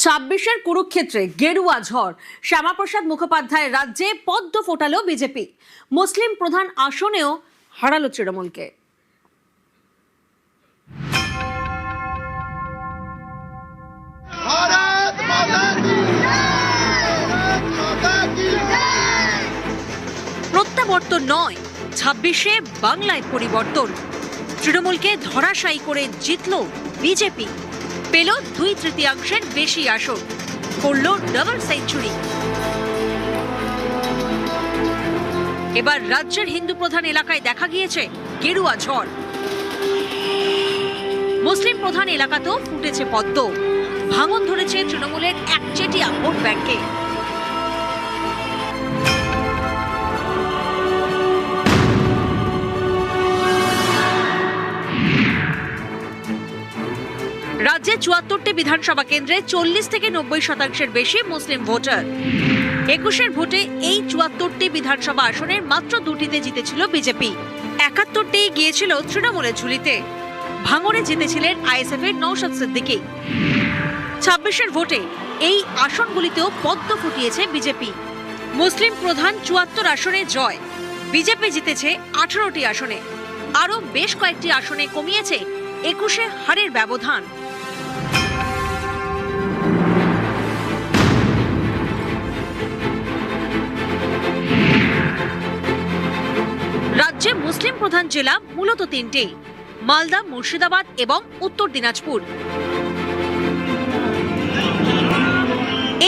ছাব্বিশের কুরুক্ষেত্রে গেরুয়া ঝড়, শ্যামাপ্রসাদ মুখোপাধ্যায়ের রাজ্যে পদ্ম ফোটালো বিজেপি। মুসলিম প্রধান আসনেও হারালো তৃণমূলকে। প্রত্যাবর্তন নয়, ২৬-এ বাংলায় পরিবর্তন। তৃণমূলকে ধরাশায়ী করে জিতল বিজেপি, পেল ২/৩ বেশি আসন, করল ডাবল সেঞ্চুরি। এবার রাজ্যের হিন্দু প্রধান এলাকায় দেখা গিয়েছে গেরুয়া ঝড়। মুসলিম প্রধান এলাকাতেও ফুটেছে পদ্ম, ভাঙন ধরেছে তৃণমূলের একচেটিয়া ভোট ব্যাংকে। রাজ্যে ৭৪টি বিধানসভা কেন্দ্রে ৪০ থেকে ৯০% বেশি মুসলিম ভোটার। ২১-এর ভোটে এই ৭৪টি বিধানসভা আসনের মাত্র ২টিতে জিতেছিল বিজেপি, ৭১টি গিয়েছিল তৃণমূলের ঝুলিতে। ভাঙড়ে জিতেছিলেন আইএসএফ এর নওশাদ সিদ্দিকী। ২৬-এর ভোটে এই আসনগুলিতেও পদ্ম ফুটিয়েছে বিজেপি। মুসলিম প্রধান ৭৪ আসনে জয়, বিজেপি জিতেছে ১৮টি আসনে। আরও বেশ কয়েকটি আসনে কমিয়েছে ২১-এ হারের ব্যবধান। রাজ্যে মুসলিম প্রধান জেলা মূলত ৩টি: মালদা, মুর্শিদাবাদ এবং উত্তর দিনাজপুর।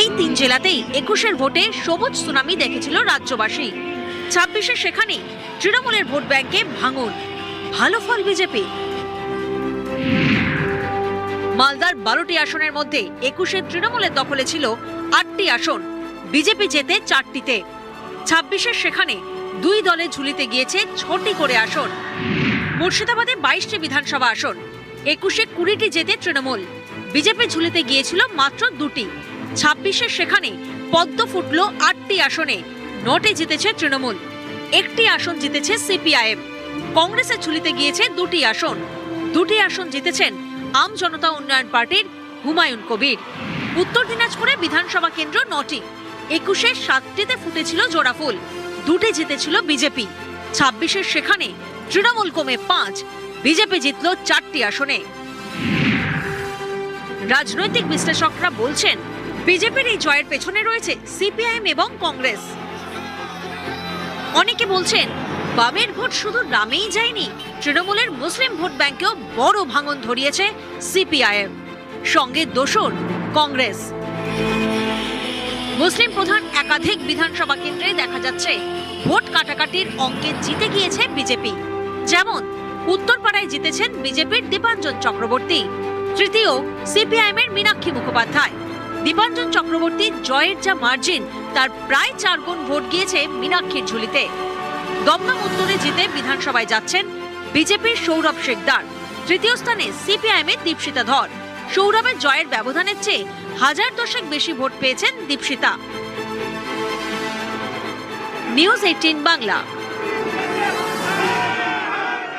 এই ৩ জেলাতেই ২১-এর ভোটে সবুজ সুনামি দেখেছিল রাজ্যবাসী। ২৬-এ সেখানে তৃণমূলের ভোট ব্যাংকে ভাঙন, ভালো ফল বিজেপি। মালদার ১২টি আসনের মধ্যে ২১-এ তৃণমূলের দখলে ছিল ৮টি আসন, বিজেপি জেতে ৪টিতে। ২৬-এ সেখানে দুই দলে ঝুলিতে গিয়েছে ৬টি করে আসন। মুর্শিদাবাদে ২২টি বিধানসভা আসন, ২১-এ ২০টি জেতে তৃণমূল, বিজেপি ঝুলিতে গিয়েছিল মাত্র ২টি। ২৬-এ সেখানে পদ্ম ফুটল ৮টি আসনে, ৯টি জিতেছে তৃণমূল, ১টি আসন জিতেছে সিপিআইএম। কংগ্রেসের ঝুলিতে গিয়েছে ২টি আসন, ২টি আসন জিতেছেন আম জনতা উন্নয়ন পার্টির হুমায়ুন কবির। উত্তর দিনাজপুরে বিধানসভা কেন্দ্র ৯টি, ২১-এ ৭টিতে ফুটেছিল জোড়াফুল, ২টি জিতেছিল বিজেপি। ২৬-এর সেখানে তৃণমূল কমে ৫, বিজেপি জিতল ৪টি আসনে। রাজনৈতিক বিশ্লেষকরা বলছেন, বিজেপির এই জয়ের পেছনে রয়েছে সিপিআইএম এবং কংগ্রেস। অনেকে বলছেন, বামের ভোট শুধু নামেই যায়নি, তৃণমূলের মুসলিম ভোট ব্যাংকেও বড় ভাঙন ধরিয়েছে সিপিআইএম, সঙ্গে দোসর কংগ্রেস। মুসলিম প্রধান একাধিক বিধানসভা কেন্দ্রে দেখা যাচ্ছে ভোট কাটাকাটির অঙ্কে জিতে গিয়েছে বিজেপি। যেমন উত্তরপাড়ায় জিতেছেন বিজেপির দীপাঞ্জন চক্রবর্তী, তৃতীয় সিপিআইএম এর মীনাক্ষী মুখোপাধ্যায়। দীপাঞ্জন চক্রবর্তীর জয়ের যা মার্জিন, তার প্রায় ৪ গুণ ভোট গিয়েছে মীনাক্ষীর ঝুলিতে। দমদম উত্তরে জিতে বিধানসভায় যাচ্ছেন বিজেপির সৌরভ শেখদার, তৃতীয় স্থানে সিপিআইএম এর দীপশিতা ধর। সৌরভের জয়ের ব্যবধানের চেয়ে ১০০০ বেশি ভোট পেয়েছেন দীপশিতা। নিউজ ১৮ বাংলা।